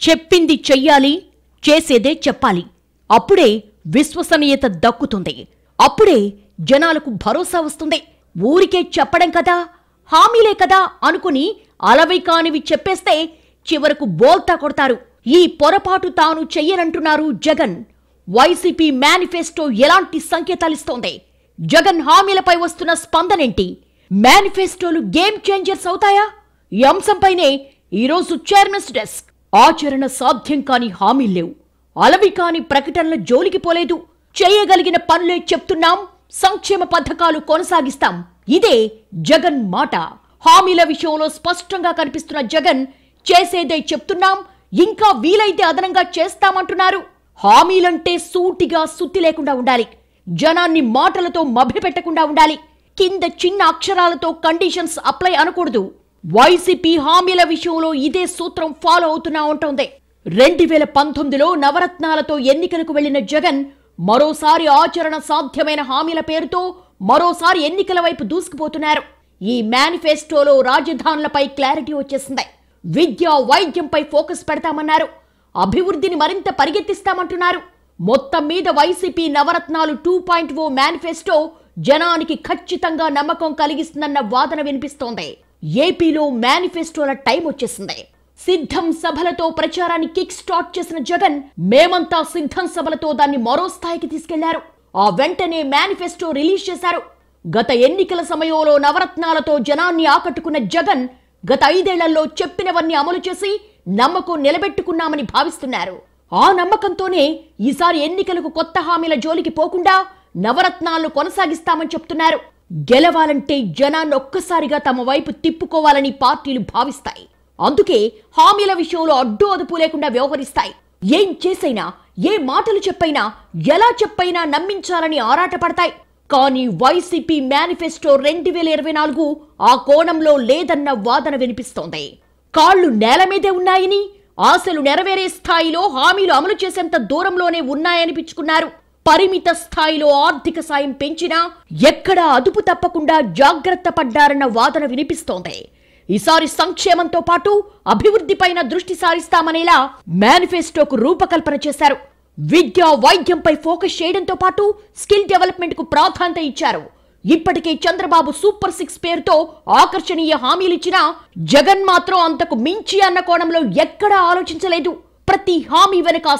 చెప్పింది చెయ్యాలి, చేసేదే చెప్పాలి. అప్పుడే విశ్వసనీయత దక్కుతుంది. అప్పుడే జనాలకు భరోసా వస్తుంది. ఊరికే చెప్పడం కదా, హామీలే కదా అనుకుని అలవి కానివి చెప్పేస్తే చివరకు బోల్తా కొడతారు. ఈ పొరపాటు తాను చెయ్యనంటున్నారు జగన్. వైసీపీ మేనిఫెస్టో ఎలాంటి సంకేతాలిస్తోంది? జగన్ హామీలపై వస్తున్న స్పందనేంటి? మేనిఫెస్టోలు గేమ్ చేంజర్స్ అవుతాయా? ఈ అంశంపైనే ఈరోజు చైర్మన్స్ డెస్క్. ఆచరణ సాధ్యం కాని హామీల్లేవు, అలవి కాని ప్రకటనల జోలికి పోలేదు. చేయగలిగిన పనులే చెప్తున్నాం, సంక్షేమ పథకాలు కొనసాగిస్తాం. ఇదే జగన్ మాట. హామీల విషయంలో స్పష్టంగా కనిపిస్తున్న జగన్ చేసేదే చెప్తున్నాం, ఇంకా వీలైతే అదనంగా చేస్తామంటున్నారు. హామీలంటే సూటిగా సుత్తి లేకుండా ఉండాలి. జనాన్ని మాటలతో మభ్యపెట్టకుండా ఉండాలి. కింద చిన్న అక్షరాలతో కండిషన్స్ అప్లై అనకూడదు. వైసీపీ హామీల విషయంలో ఇదే సూత్రం ఫాలో అవుతున్నా ఉంటుంది. 2019లో నవరత్నాలతో ఎన్నికలకు వెళ్లిన జగన్ మరోసారి ఆచరణ సాధ్యమైన హామీల పేరుతో మరోసారి ఎన్నికల వైపు దూసుకుపోతున్నారు. ఈ మేనిఫెస్టోలో రాజధానులపై క్లారిటీ వచ్చేసింది. విద్య, వైద్యంపై ఫోకస్ పెడతామన్నారు. అభివృద్ధిని మరింత పరిగెత్తిస్తామంటున్నారు. మొత్తం మీద వైసీపీ నవరత్నాలు 2.0 మేనిఫెస్టో జనానికి ఖచ్చితంగా నమ్మకం కలిగిస్తుందన్న వాదన వినిపిస్తోంది. ఏపీలో మేనిఫెస్టోల టైం వచ్చేసింది. సిద్ధం సభలతో ప్రచారాన్ని కిక్ స్టార్ట్ చేసిన జగన్ మేమంతా సిద్ధం సభలతో దాన్ని మరో స్థాయికి తీసుకెళ్లారు. ఆ వెంటనే మేనిఫెస్టో రిలీజ్ చేశారు. గత ఎన్నికల సమయంలో నవరత్నాలతో జనాన్ని ఆకట్టుకున్న జగన్ గత 5 ఏళ్లలో చెప్పినవన్నీ అమలు చేసి నమ్మకం నిలబెట్టుకున్నామని భావిస్తున్నారు. ఆ నమ్మకంతోనే ఈసారి ఎన్నికలకు కొత్త హామీల జోలికి పోకుండా నవరత్నాలను కొనసాగిస్తామని చెప్తున్నారు. గెలవాలంటే జనాన్ని ఒక్కసారిగా తమ వైపు తిప్పుకోవాలని పార్టీలు భావిస్తాయి. అందుకే హామీల విషయంలో అడ్డు అదుపు లేకుండా వ్యవహరిస్తాయి. ఏం చేసైనా, ఏ మాటలు చెప్పైనా, ఎలా చెప్పైనా నమ్మించాలని ఆరాటపడతాయి. కానీ వైసీపీ మేనిఫెస్టో 2024 ఆ కోణంలో లేదన్న వాదన వినిపిస్తోంది. కాళ్లు నేల మీదే ఉన్నాయని, ఆశలు నెరవేరే స్థాయిలో హామీలు అమలు చేసేంత దూరంలోనే ఉన్నాయనిపించుకున్నారు. పరిమిత స్థాయిలో ఆర్థిక సాయం పెంచినా ఎక్కడా అదుపు తప్పకుండా జాగ్రత్త పడ్డారన్న వాదన వినిపిస్తోంది. ఈసారి సంక్షేమంతో పాటు అభివృద్ధిపైన దృష్టి సారిస్తామనేలా మేనిఫెస్టోకు రూపకల్పన చేశారు. విద్య, వైద్యంపై ఫోకస్ చేయడంతో పాటు స్కిల్ డెవలప్మెంట్ కు ప్రాధాన్యత ఇచ్చారు. ఇప్పటికే చంద్రబాబు సూపర్ 6 పేరుతో ఆకర్షణీయ హామీలిచ్చినా జగన్ మాత్రం అంతకు మించి అన్న కోణంలో ఎక్కడా ఆలోచించలేదు. ప్రతి హామీ వెనుక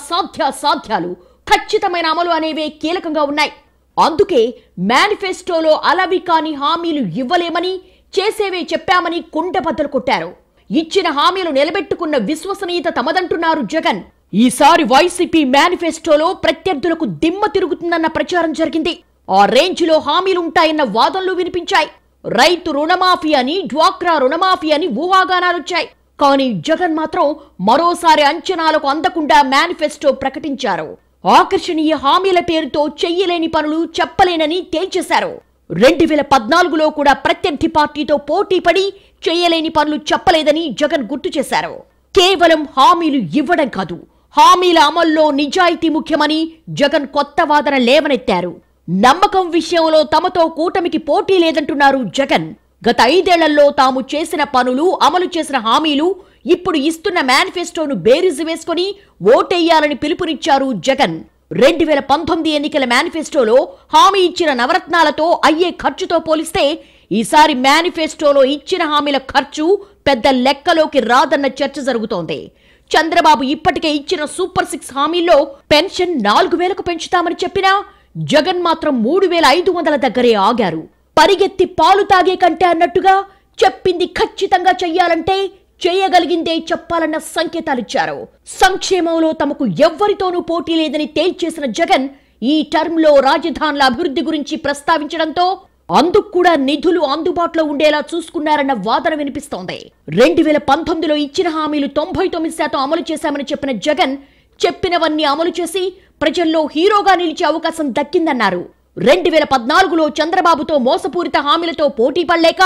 సాధ్యాలు, ఖచ్చితమైన అమలు అనేవే కీలకంగా ఉన్నాయి. అందుకే మేనిఫెస్టోలో అలవి కాని హామీలు ఇవ్వలేమని, చేసేవే చెప్పామని కుండబద్దలు కొట్టారు. ఇచ్చిన హామీలు నిలబెట్టుకున్న విశ్వసనీయత తమదంటున్నారు జగన్. ఈసారి వైసీపీ మేనిఫెస్టోలో ప్రత్యర్థులకు దిమ్మ తిరుగుతుందన్న ప్రచారం జరిగింది. ఆ రేంజ్లో హామీలుంటాయన్న వాదనలు వినిపించాయి. రైతు రుణమాఫీ అని, డ్వాక్రా రుణమాఫీ అని ఊహాగానాలొచ్చాయి. కానీ జగన్ మాత్రం మరోసారి అంచనాలకు అందకుండా మేనిఫెస్టో ప్రకటించారు. ఆకర్షణీయ హామీల పేరుతో చెయ్యలేని పనులు చెప్పలేనని తేల్చేశారు. 2014లో కూడా ప్రత్యర్థి పార్టీతో పోటీ పడి చేయలేని పనులు చెప్పలేదని జగన్ గుర్తు చేశారు. కేవలం హామీలు ఇవ్వడం కాదు, హామీల అమల్లో నిజాయితీ ముఖ్యమని జగన్ కొత్త వాదన లేవనెత్తారు. నమ్మకం విషయంలో తమతో కూటమికి పోటీ లేదంటున్నారు జగన్. గత 5 ఏళ్లలో తాము చేసిన పనులు, అమలు చేసిన హామీలు, ఇప్పుడు ఇస్తున్న మేనిఫెస్టోను బేరీజు వేసుకుని ఓటెయ్యాలని పిలుపునిచ్చారు జగన్. 2019 ఎన్నికల మేనిఫెస్టోలో హామీ ఇచ్చిన నవరత్నాలతో అయ్యే ఖర్చుతో పోలిస్తే ఈసారి మేనిఫెస్టోలో ఇచ్చిన హామీల ఖర్చు పెద్ద లెక్కలోకి రాదన్న చర్చ జరుగుతోంది. చంద్రబాబు ఇప్పటికే ఇచ్చిన సూపర్ 6 హామీల్లో పెన్షన్ 4000కు పెంచుతామని చెప్పినా జగన్ మాత్రం 3500 దగ్గరే ఆగారు. పరిగెత్తి పాలు తాగే కంటే అన్నట్టుగా చెప్పింది ఖచ్చితంగా చెయ్యాలంటే చేయగలిగిందే చెప్పాలన్న సంకేతాలిచ్చారు. సంక్షేమంలో తమకు ఎవ్వరితోనూ పోటీ లేదని తేల్చేసిన జగన్ ఈ టర్మ్లో రాజధానుల అభివృద్ధి గురించి ప్రస్తావించడంతో అందుకు కూడా నిధులు అందుబాటులో ఉండేలా చూసుకున్నారన్న వాదన వినిపిస్తోంది. 2019లో ఇచ్చిన హామీలు 99% అమలు చేశామని చెప్పిన జగన్ చెప్పినవన్నీ అమలు చేసి ప్రజల్లో హీరోగా నిలిచే అవకాశం దక్కిందన్నారు. 2014లో చంద్రబాబుతో మోసపూరిత హామీలతో పోటీ పడలేక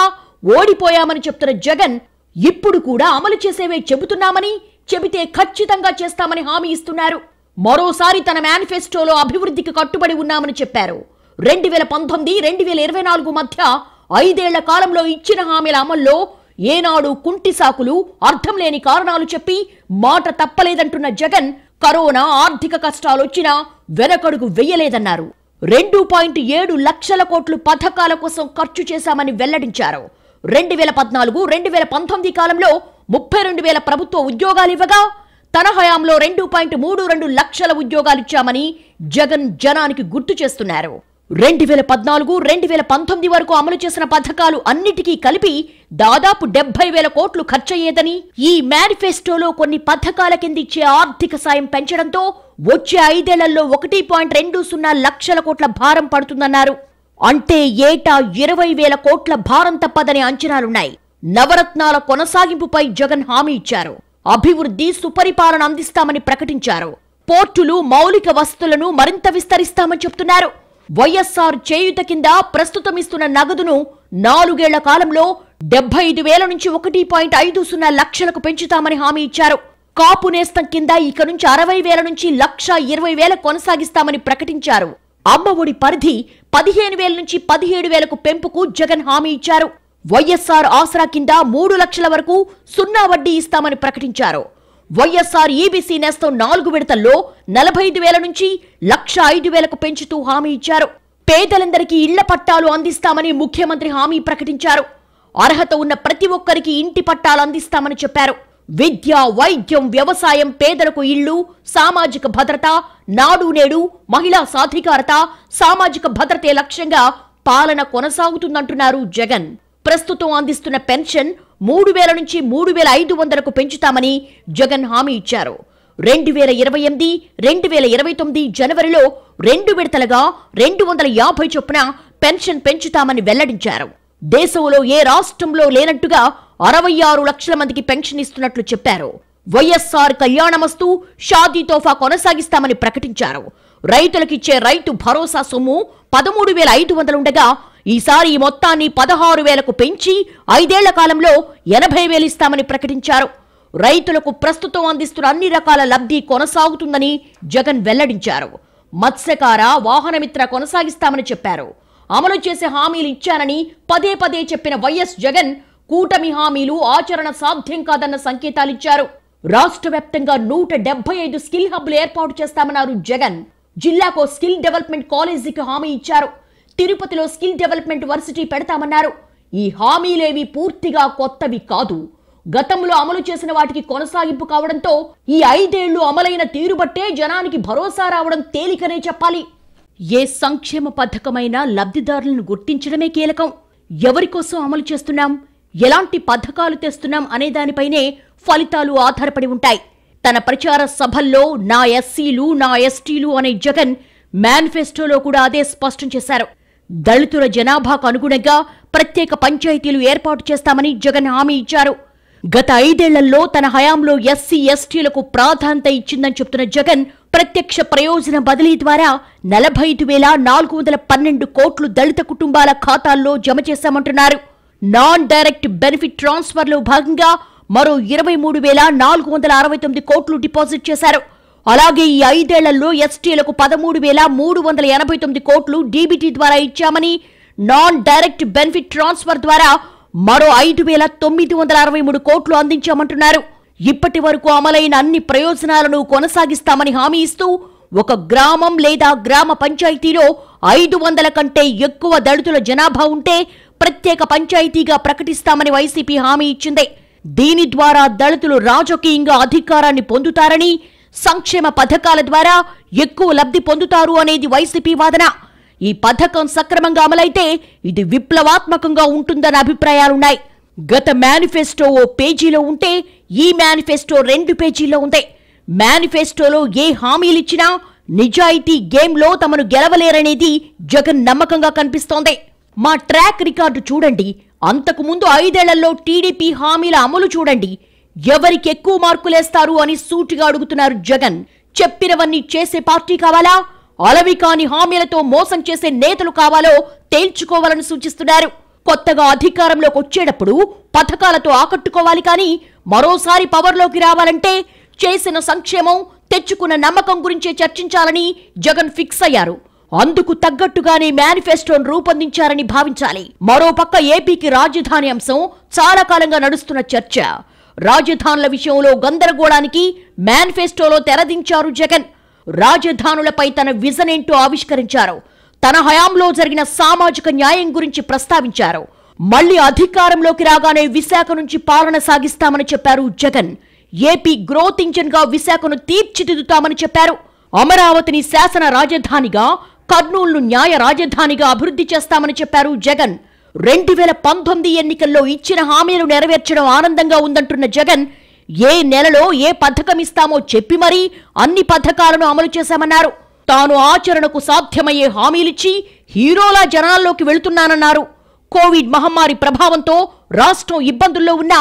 ఓడిపోయామని చెప్తున్న జగన్ ఇప్పుడు కూడా అమలు చేసేవే చెబుతున్నామని, చెబితే ఖచ్చితంగా చేస్తామని హామీ ఇస్తున్నారు. మరోసారి తన మేనిఫెస్టోలో అభివృద్ధికి కట్టుబడి ఉన్నామని చెప్పారు. 2019-2024 మధ్య 5 ఏళ్ల కాలంలో ఇచ్చిన హామీల అమల్లో ఏనాడు కుంటి సాకులు, అర్థం లేని కారణాలు చెప్పి మాట తప్పలేదంటున్న జగన్ కరోనా ఆర్థిక కష్టాలొచ్చినా వెనకడుగు వెయ్యలేదన్నారు. 2.7 లక్షల కోట్లు పథకాల కోసం ఖర్చు చేశామని వెల్లడించారు. 2014-2019 కాలంలో 32,000 ప్రభుత్వ ఉద్యోగాలివ్వగా తన హయాంలో 2.32 లక్షల ఉద్యోగాలిచ్చామని జగన్ జనానికి గుర్తు చేస్తున్నారు. 2014-2019 వరకు అమలు చేసిన పథకాలు అన్నిటికీ కలిపి దాదాపు 70,000 కోట్లు ఖర్చయ్యేదని, ఈ మేనిఫెస్టోలో కొన్ని పథకాల కింద ఇచ్చే ఆర్థిక సాయం పెంచడంతో వచ్చే 5 ఏళ్లలో 1.20 లక్షల కోట్ల భారం పడుతుందన్నారు. అంటే ఏటా 20,000 కోట్ల భారం తప్పదని అంచనాలున్నాయి. నవరత్నాల కొనసాగింపుపై జగన్ హామీ ఇచ్చారు. అభివృద్ధి, సుపరిపాలన అందిస్తామని ప్రకటించారు. పోర్టులు, మౌలిక వసతులను మరింత విస్తరిస్తామని చెప్తున్నారు. వైఎస్ఆర్ చేయూత కింద ప్రస్తుతం ఇస్తున్న నగదును 4 ఏళ్ల కాలంలో 75,000 నుంచి 1.50 లక్షలకు పెంచుతామని హామీ ఇచ్చారు. కాపు నేస్తం కింద ఇక నుంచి 60,000 నుంచి 1,20,000 కొనసాగిస్తామని ప్రకటించారు. అమ్మఒడి పరిధి 15,000 నుంచి 17,000కు పెంపుకు జగన్ హామీ ఇచ్చారు. వైఎస్ఆర్ ఆసరా కింద 3 లక్షల వరకు 0 వడ్డీ ఇస్తామని ప్రకటించారు. వైఎస్ఆర్ ఈబీసీ నేస్తం 4 విడతల్లో 45,000 నుంచి 1,05,000కు పెంచుతూ హామీ ఇచ్చారు. పేదలందరికీ ఇళ్ల పట్టాలు అందిస్తామని ముఖ్యమంత్రి హామీ ప్రకటించారు. అర్హత ఉన్న ప్రతి ఒక్కరికి ఇంటి పట్టాలు అందిస్తామని చెప్పారు. విద్య, వైద్యం, వ్యవసాయం, పేదలకు ఇళ్లు, సామాజిక భద్రత, నాడు నేడు, మహిళా సాధికారత, సామాజిక భద్రతే లక్ష్యంగా పాలన కొనసాగుతుందంటున్నారు జగన్. ప్రస్తుతం అందిస్తున్న పెన్షన్ 3,000 నుంచి 3,500కు పెంచుతామని జగన్ హామీ ఇచ్చారు. 2028-2029 జనవరిలో 2 విడతలుగా 250 చొప్పున పెన్షన్ పెంచుతామని వెల్లడించారు. దేశంలో ఏ రాష్ట్రంలో లేనట్టుగా 66 లక్షల మందికి పెన్షన్ ఇస్తున్నట్లు చెప్పారు. వైఎస్ఆర్ కళ్యాణమస్తు, షాదీ తోఫా కొనసాగిస్తామని ప్రకటించారు. రైతులకిచ్చే రైతు భరోసా సొమ్ము 13,500 ఉండగా ఈసారి ఈ మొత్తాన్ని 16,000కు పెంచి 5 ఏళ్ల కాలంలో 80,000 ఇస్తామని ప్రకటించారు. రైతులకు ప్రస్తుతం అందిస్తున్న అన్ని రకాల లబ్ధి కొనసాగుతుందని జగన్ వెల్లడించారు. మత్స్యకార, వాహనమిత్ర కొనసాగిస్తామని చెప్పారు. అమలు చేసే హామీలు ఇచ్చానని పదే పదే చెప్పిన వైఎస్ జగన్ కూటమి హామీలు ఆచరణ సాధ్యం కాదన్న సంకేతాలిచ్చారు. రాష్ట్ర వ్యాప్తంగా 175 స్కిల్ హబ్లు ఏర్పాటు చేస్తామన్నారు జగన్. జిల్లాకో స్కిల్ డెవలప్మెంట్ కాలేజీకి హామీ ఇచ్చారు. తిరుపతిలో స్కిల్ డెవలప్మెంట్ వర్సిటీ పెడతామన్నారు. ఈ హామీలేవి పూర్తిగా కొత్తవి కాదు. గతంలో అమలు చేసిన వాటికి కొనసాగింపు కావడంతో ఈ 5 ఏళ్లు అమలైన తీరుబట్టే జనానికి భరోసా రావడం తేలికనే చెప్పాలి. ఏ సంక్షేమ పథకమైనా లబ్ధిదారులను గుర్తించడమే కీలకం. ఎవరికోసం అమలు చేస్తున్నాం, ఎలాంటి పథకాలు తెస్తున్నాం అనే దానిపైనే ఫలితాలు ఆధారపడి ఉంటాయి. తన ప్రచార సభల్లో నా ఎస్సీలు, నా ఎస్టీలు అనే జగన్ మేనిఫెస్టోలో కూడా అదే స్పష్టం చేశారు. దళితుల జనాభాకు అనుగుణంగా ప్రత్యేక పంచాయతీలు ఏర్పాటు చేస్తామని జగన్ హామీ ఇచ్చారు. గత 5 ఏళ్లలో తన హయాంలో ఎస్సీ, ఎస్టీలకు ప్రాధాన్యత ఇచ్చిందని చెప్తున్న జగన్ ప్రత్యక్ష ప్రయోజన బదిలీ ద్వారా 45,412 కోట్లు దళిత కుటుంబాల ఖాతాల్లో జమ చేశామంటున్నారు. నాన్ డైరెక్ట్ బెనిఫిట్ ట్రాన్స్ఫర్లో భాగంగా మరో 23,469 కోట్లు డిపాజిట్ చేశారు. అలాగే ఈ 5 ఏళ్లలో ఎస్టీలకు 13,389 కోట్లు డీబీటీ ద్వారా ఇచ్చామని, నాన్ డైరెక్ట్ బెనిఫిట్ ట్రాన్స్ఫర్ ద్వారా మరో 5,963 కోట్లు అందించామంటున్నారు. ఇప్పటి వరకు అమలైన అన్ని ప్రయోజనాలను కొనసాగిస్తామని హామీ ఇస్తూ ఒక గ్రామం లేదా గ్రామ పంచాయతీలో 500 కంటే ఎక్కువ దళితుల జనాభా ఉంటే ప్రత్యేక పంచాయతీగా ప్రకటిస్తామని వైసీపీ హామీ ఇచ్చింది. దీని ద్వారా దళితులు రాజకీయంగా అధికారాన్ని పొందుతారని, సంక్షేమ పథకాల ద్వారా ఎక్కువ లబ్ధి పొందుతారు అనేది వైసీపీ వాదన. ఈ పథకం సక్రమంగా అమలైతే ఇది విప్లవాత్మకంగా ఉంటుందన్న అభిప్రాయాలున్నాయి. గత మేనిఫెస్టో ఓ పేజీలో ఉంటే ఈ మేనిఫెస్టో 2 పేజీల్లో ఉంది. మేనిఫెస్టోలో ఏ హామీలిచ్చినా నిజాయితీ గేమ్లో తమను గెలవలేరనేది జగన్ నమ్మకంగా కనిపిస్తోంది. మా ట్రాక్ రికార్డు చూడండి, అంతకు ముందు 5 ఏళ్లలో టీడీపీ హామీల అమలు చూడండి, ఎవరికి ఎక్కువ మార్కులేస్తారు అని సూటిగా అడుగుతున్నారు జగన్. చెప్పినవన్నీ చేసే పార్టీ కావాలా, అలవి కాని హామీలతో మోసం చేసే నేతలు కావాలో తేల్చుకోవాలని సూచిస్తున్నారు. కొత్తగా అధికారంలోకి వచ్చేటప్పుడు పథకాలతో ఆకట్టుకోవాలి, కానీ మరోసారి పవర్లోకి రావాలంటే చేసిన సంక్షేమం, తెచ్చుకున్న నమ్మకం గురించే చర్చించాలని జగన్ ఫిక్స్ అయ్యారు. అందుకు తగ్గట్టుగానే మేనిఫెస్టోను రూపొందించారని భావించాలి. మరోపక్క ఏపీకి రాజధాని అంశం చాలా కాలంగా నడుస్తున్న చర్చ. రాజధానుల విషయంలో గందరగోళానికి మేనిఫెస్టోలో తెరదించారు జగన్. రాజధానులపై తన విజన్ ఏంటో ఆవిష్కరించారు. తన హయాంలో జరిగిన సామాజిక న్యాయం గురించి ప్రస్తావించారు. మళ్లీ అధికారంలోకి రాగానే విశాఖ నుంచి పాలన సాగిస్తామని చెప్పారు జగన్. ఏపీ గ్రోత్ ఇంజిన్ గా విశాఖను తీర్చిదిద్దుతామని చెప్పారు. అమరావతిని శాసన రాజధానిగా, కర్నూలును న్యాయ రాజధానిగా అభివృద్ధి చేస్తామని చెప్పారు జగన్. 2019 ఎన్నికల్లో ఇచ్చిన హామీలు నెరవేర్చడం ఆనందంగా ఉందంటున్న జగన్, ఏ నెలలో ఏ పథకం ఇస్తామో చెప్పి మరీ అన్ని పథకాలను అమలు చేశామన్నారు. తాను ఆచరణకు సాధ్యమయ్యే హామీలిచ్చి హీరోలా జనాల్లోకి వెళుతున్నానన్నారు. కోవిడ్ మహమ్మారి ప్రభావంతో రాష్ట్రం ఇబ్బందుల్లో ఉన్నా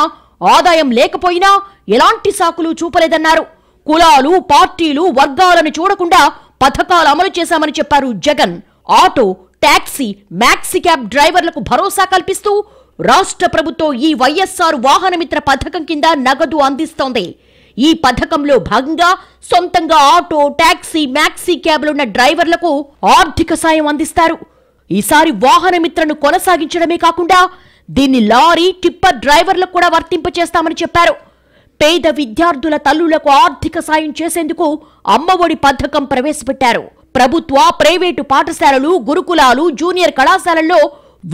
ఆదాయం లేకపోయినా ఎలాంటి సాకులు చూపలేదన్నారు. కులాలు, పార్టీలు, వర్గాలను చూడకుండా పథకాలు అమలు చేశామని చెప్పారు Jagan. Auto, taxi, maxi cab డ్రైవర్లకు భరోసా కల్పిస్తూ రాష్ట్ర ప్రభుత్వం ఈ వైఎస్ఆర్ వాహనమిత్ర పథకం కింద నగదు అందిస్తోంది. ఈ పథకంలో భాగంగా సొంతంగా ఆటో, టాక్సీ, మ్యాక్సీ క్యాబ్లున్న డ్రైవర్లకు ఆర్థిక సాయం అందిస్తారు. ఈసారి వాహనమిత్రను కొనసాగించడమే కాకుండా దీన్ని లారీ, టిప్పర్ డ్రైవర్లకు కూడా వర్తింపచేస్తామని చెప్పారు. పేద విద్యార్థుల తల్లులకు ఆర్థిక సాయం చేసేందుకు అమ్మఒడి పథకం ప్రవేశపెట్టారు. ప్రభుత్వ, ప్రైవేటు పాఠశాలలు, గురుకులాలు, జూనియర్ కళాశాలల్లో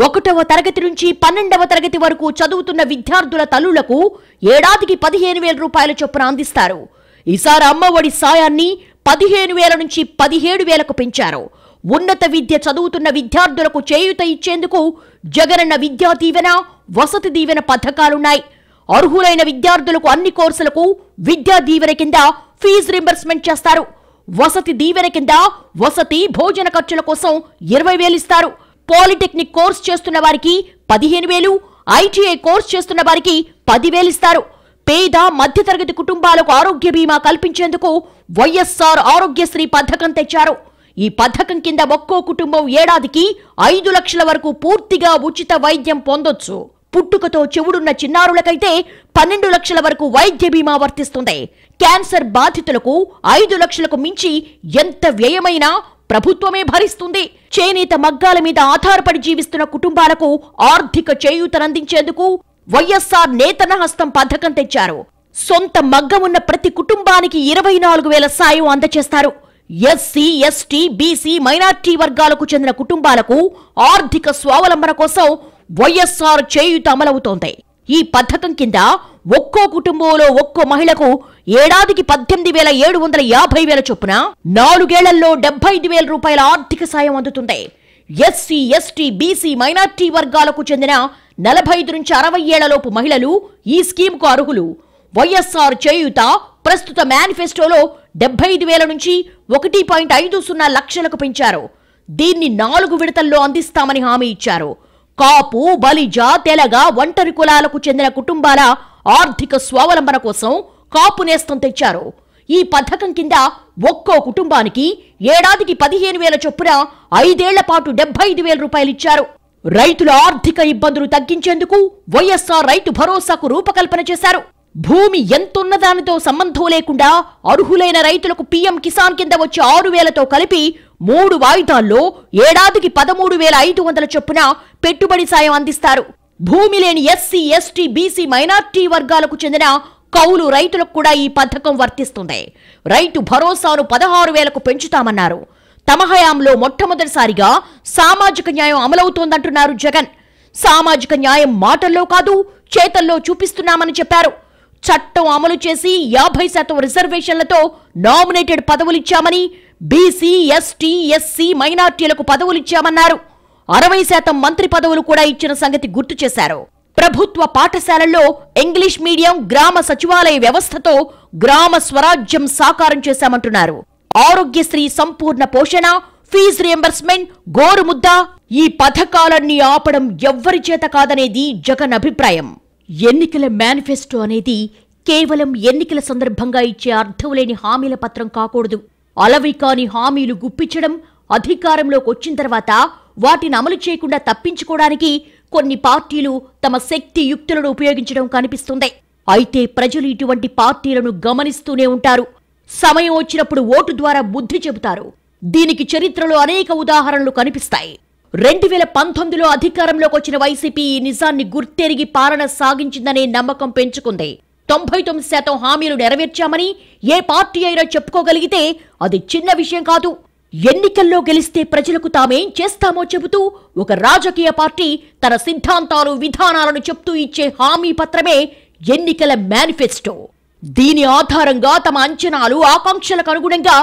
1వ తరగతి నుంచి 12వ తరగతి వరకు చదువుతున్న విద్యార్థుల తల్లులకు ఏడాదికి 15,000 రూపాయల చొప్పున అందిస్తారు. ఈసారి అమ్మఒడి సాయాన్ని 15,000 నుంచి 17,000కు పెంచారు. ఉన్నత విద్య చదువుతున్న విద్యార్థులకు చేయూత ఇచ్చేందుకు జగనన్న విద్యా దీవెన, వసతి దీవెన పథకాలున్నాయి. అర్హులైన విద్యార్థులకు అన్ని కోర్సులకు విద్యా దీవెన కింద ఫీజు రింబర్స్మెంట్ చేస్తారు. వసతి దీవెన కింద వసతి, భోజన ఖర్చుల కోసం 20,000 ఇస్తారు. పాలిటెక్నిక్ కోర్స్ చేస్తున్న వారికి 15,000, ఐటీఐ కోర్స్ చేస్తున్న వారికి 10,000 ఇస్తారు. పేద, మధ్యతరగతి కుటుంబాలకు ఆరోగ్య బీమా కల్పించేందుకు వైఎస్ఆర్ ఆరోగ్యశ్రీ పథకం తెచ్చారు. ఈ పథకం కింద ఒక్కో కుటుంబం ఏడాదికి 5 లక్షల వరకు పూర్తిగా ఉచిత వైద్యం పొందొచ్చు. పుట్టుకతో చెవుడున్న చిన్నారులకైతే 12 లక్షల వరకు వైద్య బీమా వర్తిస్తుంది. క్యాన్సర్ బాధితులకు 5 లక్షలకు మించి ఎంత వ్యయమైనా ప్రభుత్వమే భరిస్తుంది. చేనేత మగ్గాల మీద ఆధారపడి జీవిస్తున్న కుటుంబాలకు ఆర్థిక చేయూతనందించేందుకు వైఎస్ఆర్ నేతన హస్తం పథకం తెచ్చారు. సొంత మగ్గం ఉన్న ప్రతి కుటుంబానికి 24,000 సాయం అందజేస్తారు. ఎస్సీ, ఎస్టీ, బీసీ, మైనార్టీ వర్గాలకు చెందిన కుటుంబాలకు ఆర్థిక స్వావలంబన కోసం వైఎస్ఆర్ చేయూత అమలవుతోంది. ఈ పథకం కింద ఒక్కో కుటుంబంలో ఒక్కో మహిళకు ఏడాదికి 18,750 చొప్పున 4 ఏళ్లలో 75,000 రూపాయల ఆర్థిక సాయం అందుతుంది. ఎస్సీ, ఎస్టీ, బీసీ, మైనార్టీ వర్గాలకు చెందిన 45 నుంచి 60 ఏళ్లలోపు మహిళలు ఈ స్కీమ్కు అర్హులు. వైఎస్ఆర్ చేయూత ప్రస్తుత మేనిఫెస్టోలో 75,000 నుంచి 1.50 లక్షలకు పెంచారు. దీన్ని 4 విడతల్లో అందిస్తామని హామీ ఇచ్చారు. కాపు, బలిజ, తెలగ, ఒంటరి కులాలకు చెందిన కుటుంబాల ఆర్థిక స్వావలంబన కోసం కాపు నేస్తం తెచ్చారు. ఈ పథకం కింద ఒక్కో కుటుంబానికి ఏడాదికి 15,000 చొప్పున 5 ఏళ్ల పాటు 75,000 రూపాయలు ఇచ్చారు. రైతుల ఆర్థిక ఇబ్బందులు తగ్గించేందుకు వైఎస్ఆర్ రైతు భరోసాకు రూపకల్పన చేశారు. భూమి ఎంతున్నదానితో సంబంధం లేకుండా అర్హులైన రైతులకు పీఎం కిసాన్ కింద వచ్చే 6,000తో కలిపి 3 వాయిదాల్లో ఏడాదికి 13,500 చొప్పున పెట్టుబడి సాయం అందిస్తారు. భూమి లేని ఎస్సీ, ఎస్టీ, బీసీ, మైనార్టీ వర్గాలకు చెందిన కౌలు రైతులకు కూడా ఈ పథకం వర్తిస్తుంది. రైతు భరోసాను 16,000కు పెంచుతామన్నారు. తమ హయాంలో మొట్టమొదటిసారిగా సామాజిక న్యాయం అమలవుతోందంటున్నారు జగన్. సామాజిక న్యాయం మాటల్లో కాదు, చేతల్లో చూపిస్తున్నామని చెప్పారు. చట్టం అమలు చేసి 50% రిజర్వేషన్లతో నామినేటెడ్ పదవులిచ్చామని, బీసీ, ఎస్టీ, ఎస్సీ, మైనార్టీలకు పదవులిచ్చామన్నారు. 60% మంత్రి పదవులు కూడా ఇచ్చిన సంగతి గుర్తు చేశారు. ప్రభుత్వ పాఠశాలల్లో ఇంగ్లీష్ మీడియం, గ్రామ సచివాలయ వ్యవస్థతో గ్రామ స్వరాజ్యం సాకారం చేశామంటున్నారు. ఆరోగ్యశ్రీ సంపూర్ణ పోషణ, ఫీజు రియంబర్స్మెంట్, గోరుముద్ద ఈ పథకాలన్నీ ఆపడం ఎవ్వరి చేత కాదనేది జగన్ అభిప్రాయం. ఎన్నికల మేనిఫెస్టో అనేది కేవలం ఎన్నికల సందర్భంగా ఇచ్చే అర్థం లేని హామీల పత్రం కాకూడదు. అలవి కాని హామీలు గుప్పించడం, అధికారంలోకి వచ్చిన తర్వాత వాటిని అమలు చేయకుండా తప్పించుకోవడానికి కొన్ని పార్టీలు తమ శక్తి యుక్తులను ఉపయోగించడం కనిపిస్తుంది. అయితే ప్రజలు ఇటువంటి పార్టీలను గమనిస్తూనే ఉంటారు. సమయం వచ్చినప్పుడు ఓటు ద్వారా బుద్ధి చెబుతారు. దీనికి చరిత్రలో అనేక ఉదాహరణలు కనిపిస్తాయి. 2019లో అధికారంలోకి వచ్చిన వైసీపీ ఈ నిజాన్ని గుర్తెరిగి పాలన సాగించిందనే నమ్మకం పెంచుకుంది. 99% హామీలు నెరవేర్చామని ఏ పార్టీ అయినా చెప్పుకోగలిగితే అది చిన్న విషయం కాదు. ఎన్నికల్లో గెలిస్తే ప్రజలకు తామేం చేస్తామో చెబుతూ ఒక రాజకీయ పార్టీ తన సిద్ధాంతాలు, విధానాలను చెప్తూ ఇచ్చే హామీ పత్రమే ఎన్నికల మేనిఫెస్టో. దీని ఆధారంగా తమ అంచనాలు, ఆకాంక్షలకు అనుగుణంగా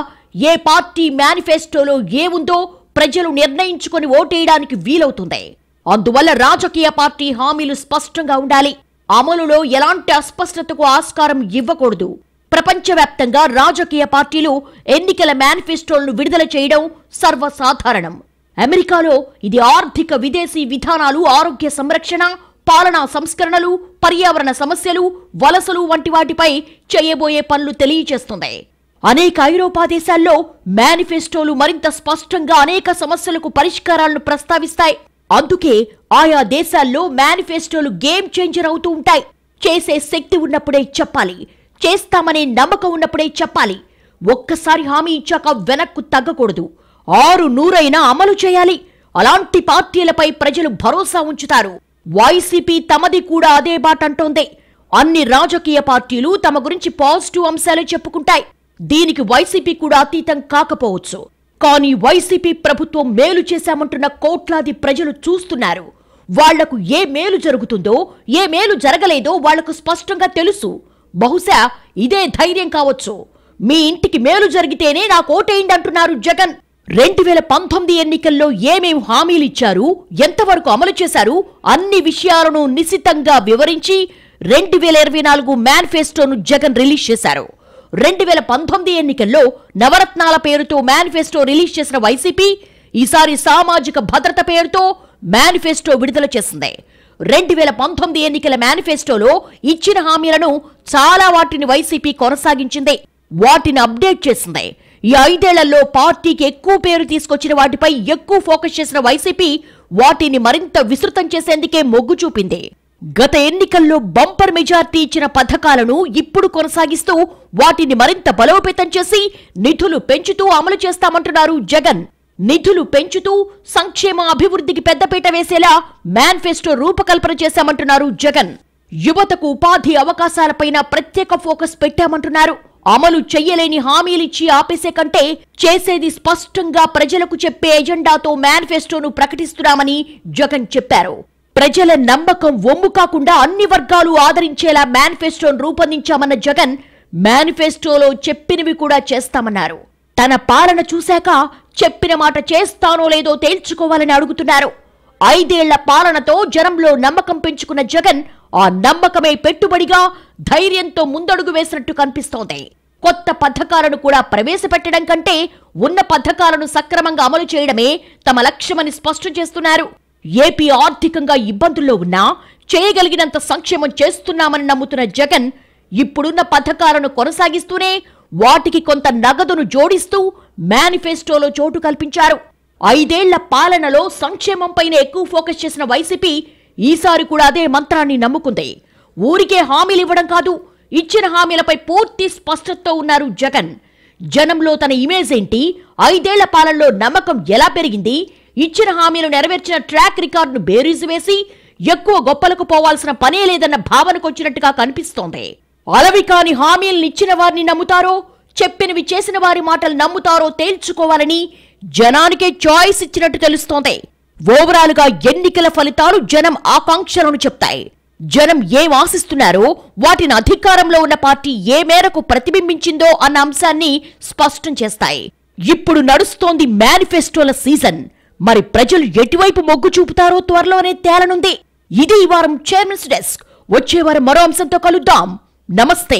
ఏ పార్టీ మేనిఫెస్టోలో ఏముందో ప్రజలు నిర్ణయించుకొని ఓటేయడానికి వీలవుతుంది. అందువల్ల రాజకీయ పార్టీ హామీలు స్పష్టంగా ఉండాలి. అమలులో ఎలాంటి అస్పష్టతకు ఆస్కారం ఇవ్వకూడదు. ప్రపంచవ్యాప్తంగా రాజకీయ పార్టీలు ఎన్నికల మేనిఫెస్టోలను విడుదల చేయడం సర్వసాధారణం. అమెరికాలో ఇది ఆర్థిక, విదేశీ విధానాలు, ఆరోగ్య సంరక్షణ, పాలనా సంస్కరణలు, పర్యావరణ సమస్యలు, వలసలు వంటి వాటిపై చేయబోయే పనులు తెలియజేస్తుంది. అనేక ఐరోపా దేశాల్లో మేనిఫెస్టోలు మరింత స్పష్టంగా అనేక సమస్యలకు పరిష్కారాలను ప్రస్తావిస్తాయి. అందుకే ఆయా దేశాల్లో మేనిఫెస్టోలు గేమ్ చేంజర్ అవుతూ ఉంటాయి. చేసే శక్తి ఉన్నప్పుడే చెప్పాలి, చేస్తామనే నమ్మకం ఉన్నప్పుడే చెప్పాలి. ఒక్కసారి హామీ ఇచ్చాక వెనక్కు తగ్గకూడదు. 6-100 అమలు చేయాలి. అలాంటి పార్టీలపై ప్రజలు భరోసా ఉంచుతారు. వైసీపీ తమది కూడా అదే బాట అంటోంది. అన్ని రాజకీయ పార్టీలు తమ గురించి పాజిటివ్ అంశాలే చెప్పుకుంటాయి. దీనికి వైసీపీ కూడా అతీతం కాకపోవచ్చు. కానీ వైసీపీ ప్రభుత్వం మేలు చేశామంటున్న కోట్లాది ప్రజలు చూస్తున్నారు. వాళ్లకు ఏ మేలు జరుగుతుందో, ఏ మేలు జరగలేదో వాళ్లకు స్పష్టంగా తెలుసు. బహుశా ఇదే ధైర్యం కావచ్చు. మీ ఇంటికి మేలు జరిగితేనే నాకు ఓటేయండి అంటున్నారు జగన్. 2019 ఎన్నికల్లో ఏమేం హామీలు ఇచ్చారు, ఎంతవరకు అమలు చేశారు అన్ని విషయాలను నిశితంగా వివరించి 2024 మేనిఫెస్టోను జగన్ రిలీజ్ చేశారు. 2019 ఎన్నికల్లో నవరత్నాల పేరుతో మేనిఫెస్టో రిలీజ్ చేసిన వైసీపీ ఈసారి సామాజిక భద్రత పేరుతో మేనిఫెస్టో విడుదల చేసింది. 2019 ఎన్నికల మేనిఫెస్టోలో ఇచ్చిన హామీలను చాలా వాటిని వైసీపీ కొనసాగించింది. వాటిని అప్డేట్ చేసింది. ఈ 5 ఏళ్లలో పార్టీకి ఎక్కువ పేరు తీసుకొచ్చిన వాటిపై ఎక్కువ ఫోకస్ చేసిన వైసీపీ వాటిని మరింత విస్తృతం చేసేందుకే మొగ్గు చూపింది. గత ఎన్నికల్లో బంపర్ మెజార్టీ ఇచ్చిన పథకాలను ఇప్పుడు కొనసాగిస్తూ వాటిని మరింత బలోపేతం చేసి నిధులు పెంచుతూ అమలు చేస్తామంటున్నారు జగన్. నిధులు పెంచుతూ సంక్షేమ అభివృద్ధికి పెద్దపీట వేసేలా మేనిఫెస్టో రూపకల్పన చేశామంటున్నారు జగన్. యువతకు ఉపాధి అవకాశాలపైన ప్రత్యేక ఫోకస్ పెట్టామంటున్నారు. అమలు చెయ్యలేని హామీలిచ్చి ఆపేసే కంటే చేసేది స్పష్టంగా ప్రజలకు చెప్పే ఎజెండాతో మేనిఫెస్టోను ప్రకటిస్తున్నామని జగన్ చెప్పారు. ప్రజల నమ్మకం వమ్ము కాకుండా అన్ని వర్గాలు ఆదరించేలా మేనిఫెస్టోను రూపొందించామన్న జగన్ మేనిఫెస్టోలో చెప్పినవి కూడా చేస్తామన్నారు. తన పాలన చూశాక చెప్పిన మాట చేస్తానో లేదో తేల్చుకోవాలని అడుగుతున్నారు. 5 ఏళ్ల పాలనతో జనంలో నమ్మకం పెంచుకున్న జగన్ ఆ నమ్మకమే పెట్టుబడిగా ధైర్యంతో ముందడుగు వేసినట్టు కనిపిస్తోంది. కొత్త పథకాలను కూడా ప్రవేశపెట్టడం కంటే ఉన్న పథకాలను సక్రమంగా అమలు చేయడమే తమ లక్ష్యమని స్పష్టం చేస్తున్నారు. ఏపీ ఆర్థికంగా ఇబ్బందుల్లో ఉన్నా చేయగలిగినంత సంక్షేమం చేస్తున్నామని నమ్ముతున్న జగన్ ఇప్పుడున్న పథకాలను కొనసాగిస్తూనే వాటికి కొంత నగదును జోడిస్తూ మేనిఫెస్టోలో చోటు కల్పించారు. 5 ఏళ్ల పాలనలో సంక్షేమంపైన ఎక్కువ ఫోకస్ చేసిన వైసీపీ ఈసారి కూడా అదే మంత్రాన్ని నమ్ముకుంది. ఊరికే హామీలు ఇవ్వడం కాదు, ఇచ్చిన హామీలపై పూర్తి స్పష్టతతో ఉన్నారు జగన్. జనంలో తన ఇమేజ్ ఏంటి, 5 ఏళ్ల పాలనలో నమ్మకం ఎలా పెరిగింది, ఇచ్చిన హామీలు నెరవేర్చిన ట్రాక్ రికార్డును బేరీజు వేసి ఎక్కువ గొప్పలకు పోవాల్సిన పనే లేదన్న భావనకొచ్చినట్టుగా కనిపిస్తోంది. అలవి కాని హామీలను ఇచ్చిన వారిని నమ్ముతారో, చెప్పినవి చేసిన వారి మాటలు నమ్ముతారో తేల్చుకోవాలని జనానికే చాయిస్ ఇచ్చినట్టు తెలుస్తోంది. ఓవరాల్ గా ఎన్నికల ఫలితాలు జనం ఆకాంక్షలను చెప్తాయి. జనం ఏం ఆశిస్తున్నారో, వాటిని అధికారంలో ఉన్న పార్టీ ఏ మేరకు ప్రతిబింబించిందో అన్న అంశాన్ని స్పష్టం చేస్తాయి. ఇప్పుడు నడుస్తోంది మేనిఫెస్టోల సీజన్. మరి ప్రజలు ఎటువైపు మొగ్గు చూపుతారో త్వరలోనే తేలనుంది. ఇది ఈ వారం చైర్మన్స్ డెస్క్. వచ్చే వారం మరో అంశంతో కలుద్దాం. నమస్తే.